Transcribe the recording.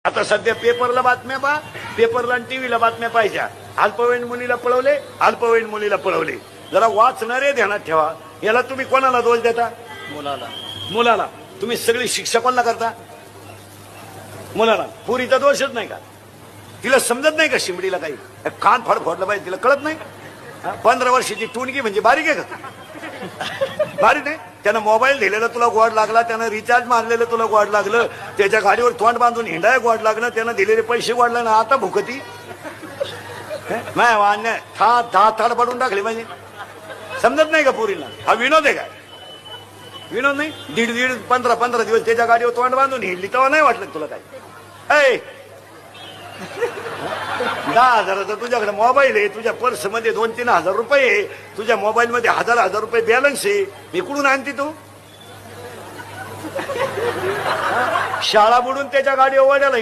आता सध्या पेपरला बातम्या पहा, पेपरला आणि टीव्हीला बातम्या पाहिजे. अल्पवयीन मुलीला पळवले, अल्पवयीन मुलीला पळवले. जरा वाचणारे ध्यानात ठेवा. याला तुम्ही कोणाला दोष देता? मुलाला. तुम्ही सगळी शिक्षा कोणाला करता? मुलाला. पुरीचा दोषच नाही का? तिला समजत नाही का शिमडीला काही? कान फाड फोडलं पाहिजे, तिला कळत नाही? 15 वर्षाची टुणकी म्हणजे बारीक आहे का? बारीक नाही. त्यानं मोबाईल दिलेला तुला गोड लागला, त्यानं रिचार्ज मारलेलं तुला गोड लागलं, त्याच्या गाडीवर तोंड बांधून हिंडाय गोड लागलं, त्यानं दिलेले पैसे गोड लागले, आता भुकती नाही दहा थाड पडून टाकले म्हणजे समजत नाही का पुरीला? हा विनोद आहे काय? विनोद नाही. दीड 15 दिवस त्याच्या गाडीवर तोंड बांधून हिंडली तेव्हा नाही वाटलं तुला काय? 10,000चा तुझ्याकडे मोबाईल आहे, तुझ्या पर्स मध्ये 2-3 हजार रुपये आहे, तुझ्या मोबाईल मध्ये हजार रुपये बॅलन्स आहे, इकडून आणते तू? शाळा बुडून त्याच्या गाडीवर वाढायला